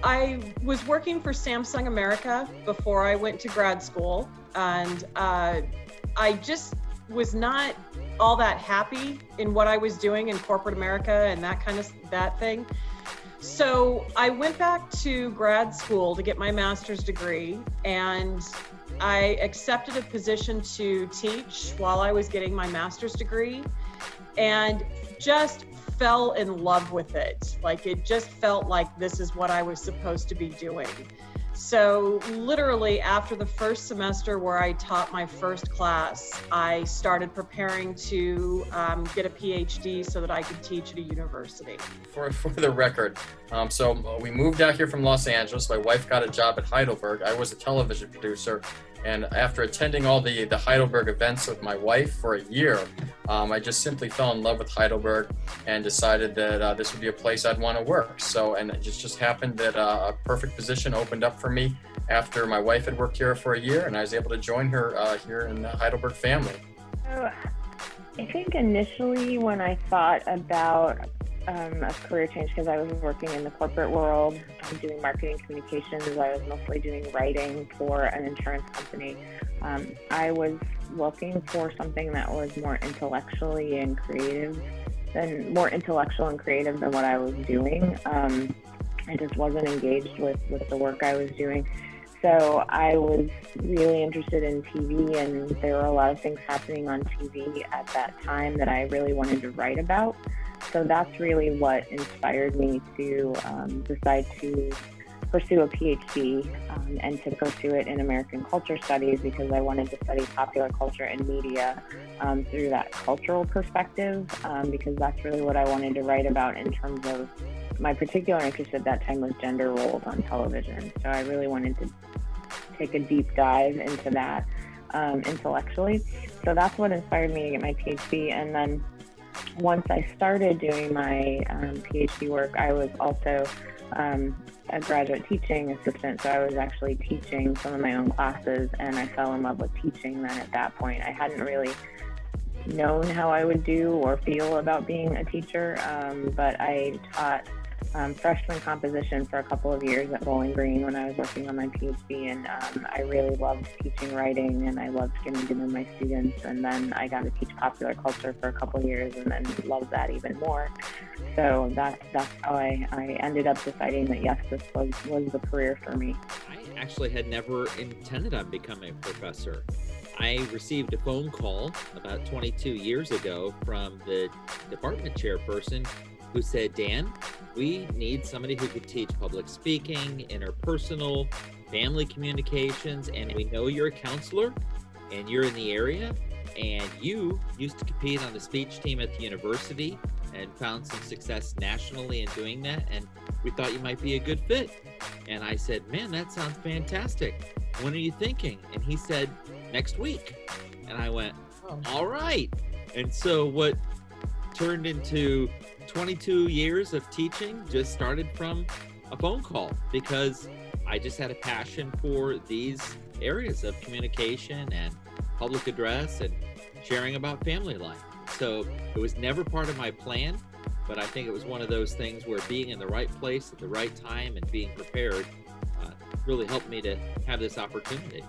I was working for Samsung America before I went to grad school, and I just was not all that happy in what I was doing in corporate America and that thing. So I went back to grad school to get my master's degree, and I accepted a position to teach while I was getting my master's degree, and just fell in love with it. Like, it just felt like this is what I was supposed to be doing. So literally after the first semester where I taught my first class, I started preparing to get a PhD so that I could teach at a university. For the record, so we moved out here from Los Angeles. My wife got a job at Heidelberg. I was a television producer. And after attending all the Heidelberg events with my wife for a year, I just simply fell in love with Heidelberg and decided that this would be a place I'd want to work. So, and it just happened that a perfect position opened up for me after my wife had worked here for a year, and I was able to join her here in the Heidelberg family. So, I think initially when I thought about a career change, because I was working in the corporate world, doing marketing communications. I was mostly doing writing for an insurance company. I was looking for something that was more intellectual and creative than what I was doing. I just wasn't engaged with the work I was doing. So I was really interested in TV, and there were a lot of things happening on TV at that time that I really wanted to write about. So that's really what inspired me to decide to pursue a PhD and to pursue it in American culture studies, because I wanted to study popular culture and media through that cultural perspective, because that's really what I wanted to write about in terms of my particular interest at that time was gender roles on television. So I really wanted to take a deep dive into that intellectually. So that's what inspired me to get my PhD. And then once I started doing my PhD work, I was also a graduate teaching assistant, so I was actually teaching some of my own classes, and I fell in love with teaching then at that point. I hadn't really known how I would do or feel about being a teacher, but I taught freshman composition for a couple of years at Bowling Green when I was working on my PhD, and I really loved teaching writing, and I loved getting to know my students. And then I got to teach popular culture for a couple of years, and then loved that even more. So that's how I ended up deciding that yes, this was the career for me. I actually had never intended on becoming a professor. I received a phone call about 22 years ago from the department chairperson who said, Dan, we need somebody who could teach public speaking, interpersonal, family communications, and we know you're a counselor and you're in the area and you used to compete on the speech team at the university and found some success nationally in doing that, and we thought you might be a good fit. And I said, man, that sounds fantastic. When are you thinking? And he said, next week. And I went, all right. And so what turned into 22 years of teaching just started from a phone call, because I just had a passion for these areas of communication and public address and sharing about family life. So it was never part of my plan, but I think it was one of those things where being in the right place at the right time and being prepared really helped me to have this opportunity.